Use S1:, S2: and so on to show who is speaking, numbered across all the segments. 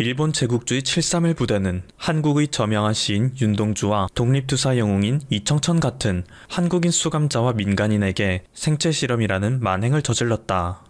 S1: 일본 제국주의 731 부대는 한국의 저명한 시인 윤동주와 독립투사 영웅인 이청천 같은 한국인 수감자와 민간인에게 생체실험이라는 만행을 저질렀다.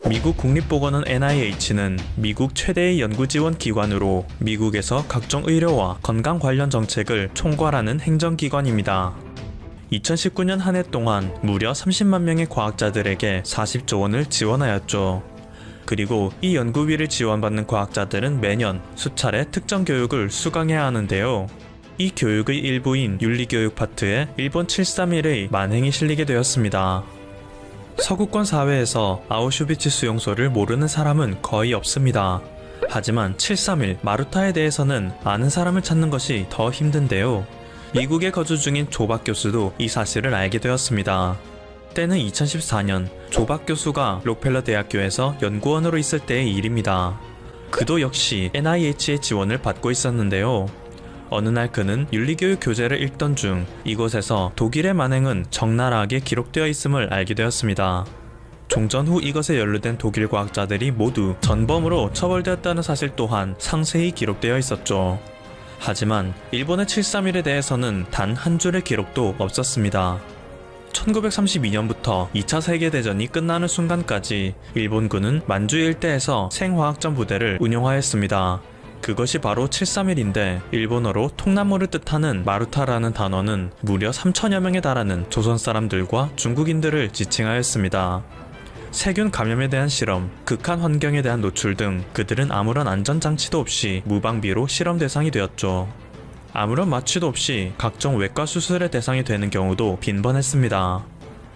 S1: 미국 국립보건원 NIH는 미국 최대의 연구지원 기관으로 미국에서 각종 의료와 건강 관련 정책을 총괄하는 행정기관입니다. 2019년 한 해 동안 무려 30만 명의 과학자들에게 40조 원을 지원하였죠. 그리고 이 연구비를 지원받는 과학자들은 매년 수차례 특정 교육을 수강해야 하는데요. 이 교육의 일부인 윤리교육 파트에 일본 731의 만행이 실리게 되었습니다. 서구권 사회에서 아우슈비츠 수용소를 모르는 사람은 거의 없습니다. 하지만 731 마루타에 대해서는 아는 사람을 찾는 것이 더 힘든데요. 미국에 거주 중인 조박 교수도 이 사실을 알게 되었습니다. 때는 2014년 조박 교수가 록펠러 대학교에서 연구원으로 있을 때의 일입니다. 그도 역시 NIH의 지원을 받고 있었는데요. 어느 날 그는 윤리교육 교재를 읽던 중 이곳에서 독일의 만행은 적나라하게 기록되어 있음을 알게 되었습니다. 종전 후 이것에 연루된 독일 과학자들이 모두 전범으로 처벌되었다는 사실 또한 상세히 기록되어 있었죠. 하지만 일본의 731에 대해서는 단 한 줄의 기록도 없었습니다. 1932년부터 2차 세계대전이 끝나는 순간까지 일본군은 만주 일대에서 생화학전 부대를 운용하였습니다. 그것이 바로 731인데 일본어로 통나무를 뜻하는 마루타라는 단어는 무려 3천여 명에 달하는 조선 사람들과 중국인들을 지칭하였습니다. 세균 감염에 대한 실험, 극한 환경에 대한 노출 등 그들은 아무런 안전장치도 없이 무방비로 실험 대상이 되었죠. 아무런 마취도 없이 각종 외과 수술의 대상이 되는 경우도 빈번했습니다.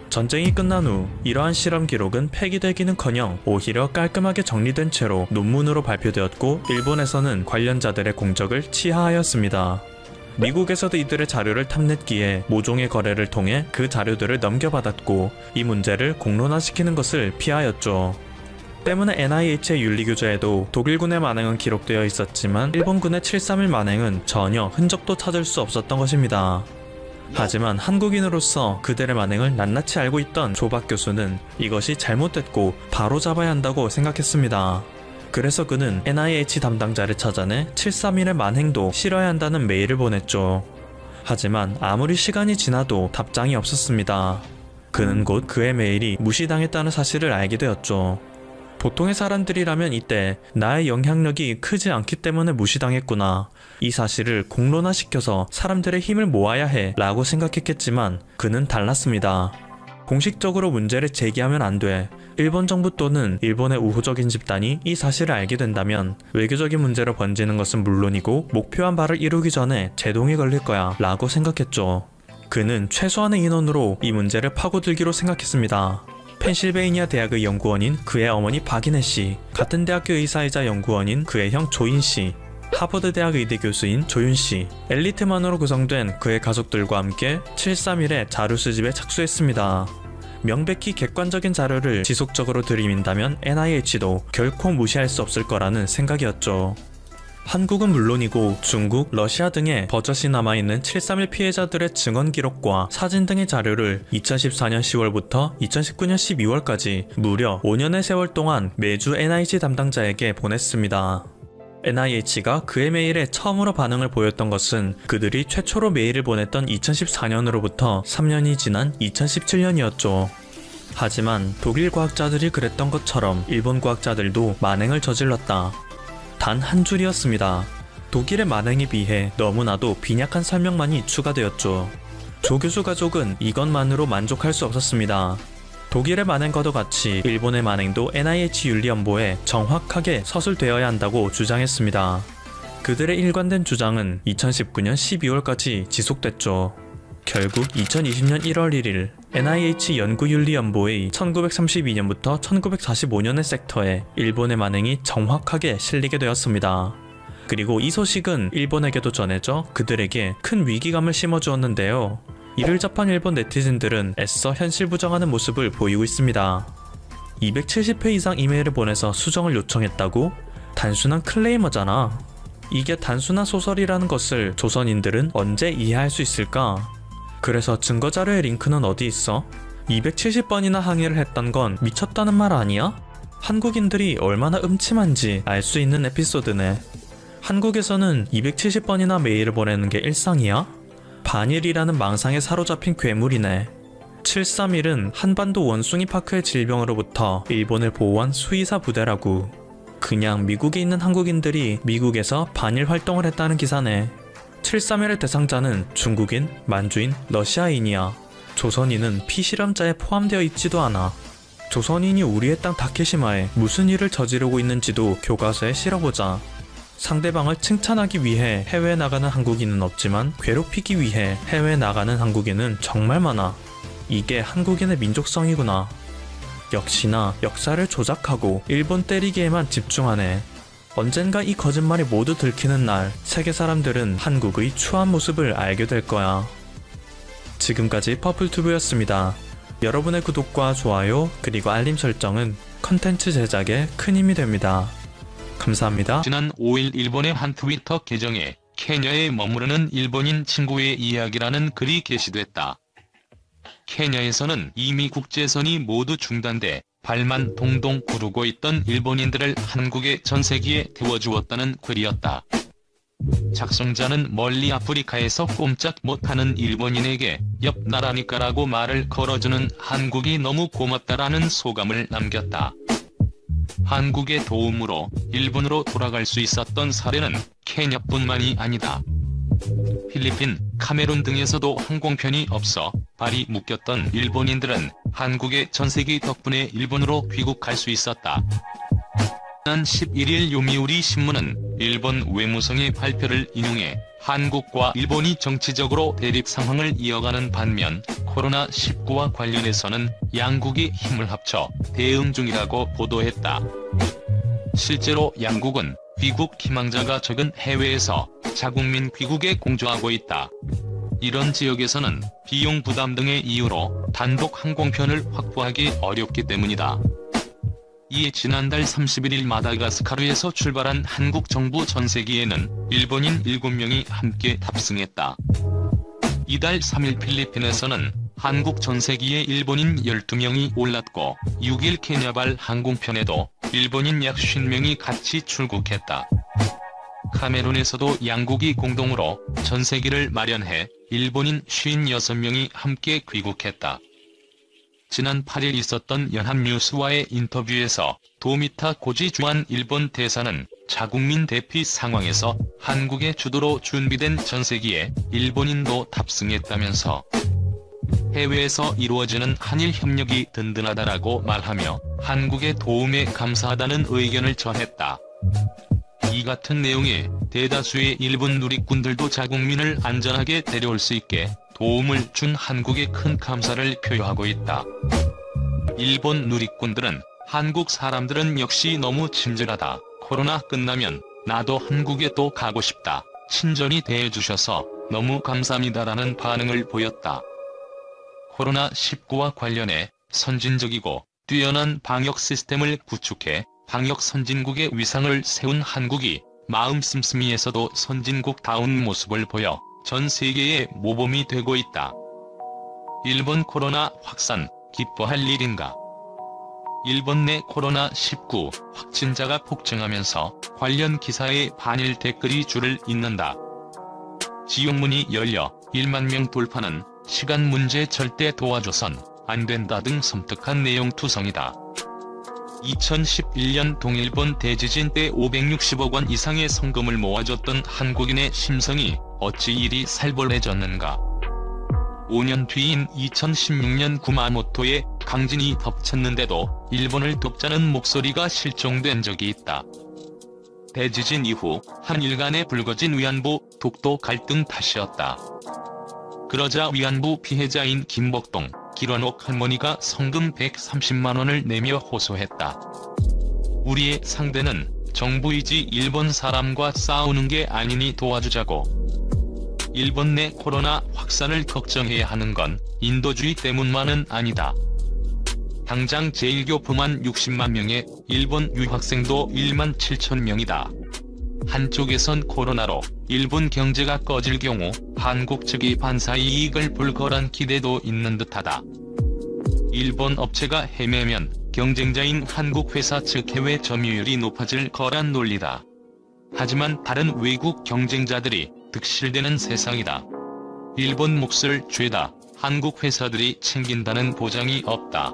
S1: 전쟁이 끝난 후 이러한 실험 기록은 폐기되기는커녕 오히려 깔끔하게 정리된 채로 논문으로 발표되었고 일본에서는 관련자들의 공적을 치하하였습니다. 미국에서도 이들의 자료를 탐냈기에 모종의 거래를 통해 그 자료들을 넘겨받았고 이 문제를 공론화시키는 것을 피하였죠. 때문에 NIH의 윤리교재에도 독일군의 만행은 기록되어 있었지만 일본군의 731 만행은 전혀 흔적도 찾을 수 없었던 것입니다. 하지만 한국인으로서 그들의 만행을 낱낱이 알고 있던 조박 교수는 이것이 잘못됐고 바로잡아야 한다고 생각했습니다. 그래서 그는 NIH 담당자를 찾아내 731의 만행도 실어야 한다는 메일을 보냈죠. 하지만 아무리 시간이 지나도 답장이 없었습니다. 그는 곧 그의 메일이 무시당했다는 사실을 알게 되었죠. 보통의 사람들이라면 이때 나의 영향력이 크지 않기 때문에 무시당했구나, 이 사실을 공론화시켜서 사람들의 힘을 모아야 해 라고 생각했겠지만 그는 달랐습니다. 공식적으로 문제를 제기하면 안 돼. 일본 정부 또는 일본의 우호적인 집단이 이 사실을 알게 된다면 외교적인 문제로 번지는 것은 물론이고 목표한 바를 이루기 전에 제동이 걸릴 거야 라고 생각했죠. 그는 최소한의 인원으로 이 문제를 파고들기로 생각했습니다. 펜실베이니아 대학의 연구원인 그의 어머니 박인혜 씨, 같은 대학교 의사이자 연구원인 그의 형 조인 씨, 하버드 대학 의대 교수인 조윤 씨, 엘리트만으로 구성된 그의 가족들과 함께 731의 자료 수집에 착수했습니다. 명백히 객관적인 자료를 지속적으로 들이민다면 NIH도 결코 무시할 수 없을 거라는 생각이었죠. 한국은 물론이고 중국, 러시아 등의 버젓이 남아있는 731 피해자들의 증언 기록과 사진 등의 자료를 2014년 10월부터 2019년 12월까지 무려 5년의 세월 동안 매주 NIH 담당자에게 보냈습니다. NIH가 그의 메일에 처음으로 반응을 보였던 것은 그들이 최초로 메일을 보냈던 2014년으로부터 3년이 지난 2017년이었죠. 하지만 독일 과학자들이 그랬던 것처럼 일본 과학자들도 만행을 저질렀다. 단 한 줄이었습니다. 독일의 만행에 비해 너무나도 빈약한 설명만이 추가되었죠. 조 교수 가족은 이것만으로 만족할 수 없었습니다. 독일의 만행과도 같이 일본의 만행도 NIH 윤리연보에 정확하게 서술되어야 한다고 주장했습니다. 그들의 일관된 주장은 2019년 12월까지 지속됐죠. 결국 2020년 1월 1일 NIH 연구윤리연보의 1932년부터 1945년의 섹터에 일본의 만행이 정확하게 실리게 되었습니다. 그리고 이 소식은 일본에게도 전해져 그들에게 큰 위기감을 심어주었는데요. 이를 접한 일본 네티즌들은 애써 현실 부정하는 모습을 보이고 있습니다. 270회 이상 이메일을 보내서 수정을 요청했다고? 단순한 클레이머잖아. 이게 단순한 소설이라는 것을 조선인들은 언제 이해할 수 있을까? 그래서 증거자료의 링크는 어디 있어? 270번이나 항의를 했던 건 미쳤다는 말 아니야? 한국인들이 얼마나 음침한지 알 수 있는 에피소드네. 한국에서는 270번이나 메일을 보내는 게 일상이야? 반일이라는 망상에 사로잡힌 괴물이네. 731은 한반도 원숭이 파크의 질병으로부터 일본을 보호한 수의사 부대라고. 그냥 미국에 있는 한국인들이 미국에서 반일 활동을 했다는 기사네. 731의 대상자는 중국인, 만주인, 러시아인이야. 조선인은 피실험자에 포함되어 있지도 않아. 조선인이 우리의 땅 다케시마에 무슨 일을 저지르고 있는지도 교과서에 실어보자. 상대방을 칭찬하기 위해 해외에 나가는 한국인은 없지만 괴롭히기 위해 해외에 나가는 한국인은 정말 많아. 이게 한국인의 민족성이구나. 역시나 역사를 조작하고 일본 때리기에만 집중하네. 언젠가 이 거짓말이 모두 들키는 날 세계 사람들은 한국의 추한 모습을 알게 될 거야. 지금까지 퍼플튜브였습니다. 여러분의 구독과 좋아요 그리고 알림 설정은 컨텐츠 제작에 큰 힘이 됩니다. 감사합니다.
S2: 지난 5일 일본의 한 트위터 계정에 케냐에 머무르는 일본인 친구의 이야기라는 글이 게시됐다. 케냐에서는 이미 국제선이 모두 중단돼 발만 동동 구르고 있던 일본인들을 한국의 전세기에 태워주었다는 글이었다. 작성자는 멀리 아프리카에서 꼼짝 못하는 일본인에게 옆 나라니까라고 말을 걸어주는 한국이 너무 고맙다라는 소감을 남겼다. 한국의 도움으로 일본으로 돌아갈 수 있었던 사례는 케냐뿐만이 아니다. 필리핀, 카메룬 등에서도 항공편이 없어 발이 묶였던 일본인들은 한국의 전세기 덕분에 일본으로 귀국할 수 있었다. 지난 11일 요미우리 신문은 일본 외무성의 발표를 인용해 한국과 일본이 정치적으로 대립 상황을 이어가는 반면 코로나19와 관련해서는 양국이 힘을 합쳐 대응 중이라고 보도했다. 실제로 양국은 귀국 희망자가 적은 해외에서 자국민 귀국에 공조하고 있다. 이런 지역에서는 비용 부담 등의 이유로 단독 항공편을 확보하기 어렵기 때문이다. 이에 지난달 31일 마다가스카르에서 출발한 한국 정부 전세기에는 일본인 7명이 함께 탑승했다. 이달 3일 필리핀에서는 한국 전세기에 일본인 12명이 올랐고 6일 케냐발 항공편에도 일본인 약 50명이 같이 출국했다. 카메룬에서도 양국이 공동으로 전세기를 마련해 일본인 56명이 함께 귀국했다. 지난 8일 있었던 연합뉴스와의 인터뷰에서 도미타 고지주한 일본 대사는 자국민 대피 상황에서 한국의 주도로 준비된 전세기에 일본인도 탑승했다면서 해외에서 이루어지는 한일 협력이 든든하다라고 말하며 한국의 도움에 감사하다는 의견을 전했다. 이 같은 내용에 대다수의 일본 누리꾼들도 자국민을 안전하게 데려올 수 있게 도움을 준 한국에 큰 감사를 표하고 있다. 일본 누리꾼들은 한국 사람들은 역시 너무 친절하다. 코로나 끝나면 나도 한국에 또 가고 싶다. 친절히 대해주셔서 너무 감사합니다라는 반응을 보였다. 코로나19와 관련해 선진적이고 뛰어난 방역 시스템을 구축해 방역 선진국의 위상을 세운 한국이 마음 씀씀이에서도 선진국다운 모습을 보여 전 세계의 모범이 되고 있다. 일본 코로나 확산, 기뻐할 일인가? 일본 내 코로나19 확진자가 폭증하면서 관련 기사에 반일 댓글이 줄을 잇는다. 지용문이 열려 1만 명 돌파는 시간 문제 절대 도와줘선 안 된다 등 섬뜩한 내용 투성이다. 2011년 동일본 대지진 때 560억 원 이상의 성금을 모아줬던 한국인의 심성이 어찌 이리 살벌해졌는가. 5년 뒤인 2016년 구마모토에 강진이 덮쳤는데도 일본을 돕자는 목소리가 실종된 적이 있다. 대지진 이후 한일 간에 불거진 위안부, 독도 갈등 탓이었다. 그러자 위안부 피해자인 김복동, 길원옥 할머니가 성금 130만 원을 내며 호소했다. 우리의 상대는 정부이지 일본 사람과 싸우는 게 아니니 도와주자고. 일본 내 코로나 확산을 걱정해야 하는 건 인도주의 때문만은 아니다. 당장 제1교포만 60만 명에 일본 유학생도 1만 7천 명이다. 한쪽에선 코로나로 일본 경제가 꺼질 경우 한국 측이 반사이익을 볼 거란 기대도 있는 듯하다. 일본 업체가 헤매면 경쟁자인 한국 회사 측 해외 점유율이 높아질 거란 논리다. 하지만 다른 외국 경쟁자들이 득실되는 세상이다. 일본 몫을 죄다 한국 회사들이 챙긴다는 보장이 없다.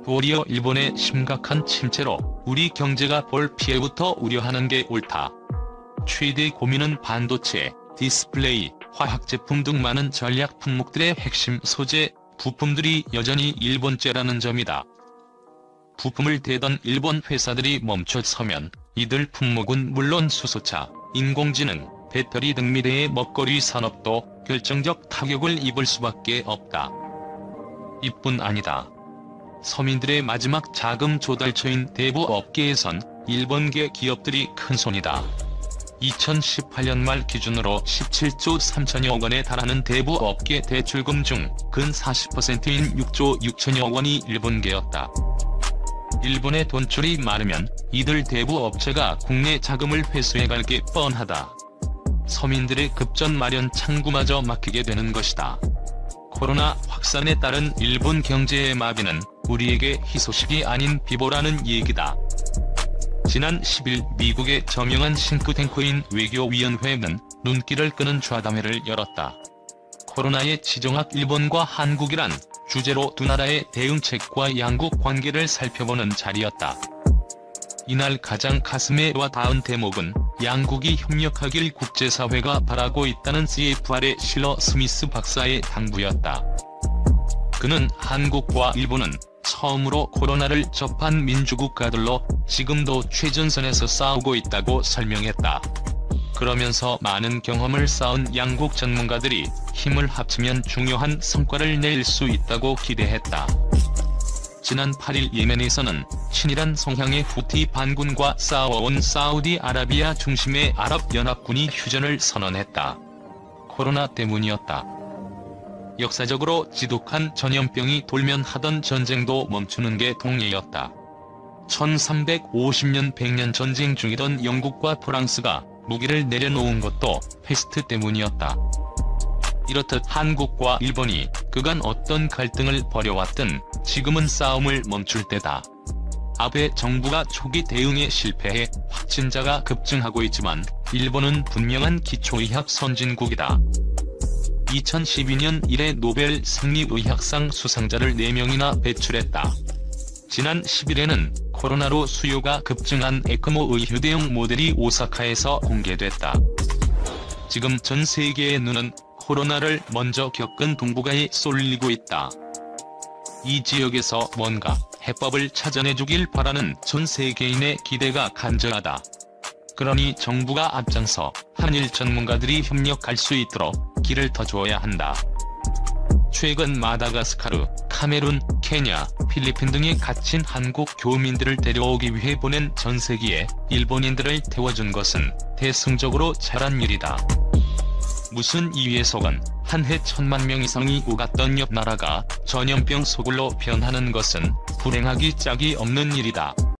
S2: 도리어 일본의 심각한 침체로 우리 경제가 볼 피해부터 우려하는 게 옳다. 최대 고민은 반도체, 디스플레이, 화학제품 등 많은 전략 품목들의 핵심 소재, 부품들이 여전히 일본제라는 점이다. 부품을 대던 일본 회사들이 멈춰서면 이들 품목은 물론 수소차, 인공지능, 배터리 등 미래의 먹거리 산업도 결정적 타격을 입을 수밖에 없다. 이뿐 아니다. 서민들의 마지막 자금 조달처인 대부 업계에선 일본계 기업들이 큰손이다. 2018년 말 기준으로 17조 3천여 원에 달하는 대부 업계 대출금 중 근 40%인 6조 6천여 원이 일본계였다. 일본의 돈줄이 마르면 이들 대부 업체가 국내 자금을 회수해갈 게 뻔하다. 서민들의 급전 마련 창구마저 막히게 되는 것이다. 코로나 확산에 따른 일본 경제의 마비는 우리에게 희소식이 아닌 비보라는 얘기다. 지난 10일 미국의 저명한 싱크탱크인 외교위원회는 눈길을 끄는 좌담회를 열었다. 코로나에 지정학 일본과 한국이란 주제로 두 나라의 대응책과 양국 관계를 살펴보는 자리였다. 이날 가장 가슴에 와 닿은 대목은 양국이 협력하길 국제사회가 바라고 있다는 CFR의 실러 스미스 박사의 당부였다. 그는 한국과 일본은 처음으로 코로나를 접한 민주국가들로 지금도 최전선에서 싸우고 있다고 설명했다. 그러면서 많은 경험을 쌓은 양국 전문가들이 힘을 합치면 중요한 성과를 낼 수 있다고 기대했다. 지난 8일 예멘에서는 친이란 성향의 후티 반군과 싸워온 사우디아라비아 중심의 아랍연합군이 휴전을 선언했다. 코로나 때문이었다. 역사적으로 지독한 전염병이 돌면 하던 전쟁도 멈추는 게 동의였다. 1350년 100년 전쟁 중이던 영국과 프랑스가 무기를 내려놓은 것도 패스트 때문이었다. 이렇듯 한국과 일본이 그간 어떤 갈등을 벌여왔든 지금은 싸움을 멈출 때다. 아베 정부가 초기 대응에 실패해 확진자가 급증하고 있지만 일본은 분명한 기초의학 선진국이다. 2012년 이래 노벨 생리의학상 수상자를 4명이나 배출했다. 지난 10일에는 코로나로 수요가 급증한 에크모의 휴대용 모델이 오사카에서 공개됐다. 지금 전 세계의 눈은 코로나를 먼저 겪은 동북아에 쏠리고 있다. 이 지역에서 뭔가 해법을 찾아내주길 바라는 전 세계인의 기대가 간절하다. 그러니 정부가 앞장서 한일 전문가들이 협력할 수 있도록 길을 터줘야 한다. 최근 마다가스카르, 카메룬, 케냐, 필리핀 등에 갇힌 한국 교민들을 데려오기 위해 보낸 전세기에 일본인들을 태워준 것은 대승적으로 잘한 일이다. 무슨 이유에 속은 한 해 1000만 명 이상이 오갔던 옆 나라가 전염병 소굴로 변하는 것은 불행하기 짝이 없는 일이다.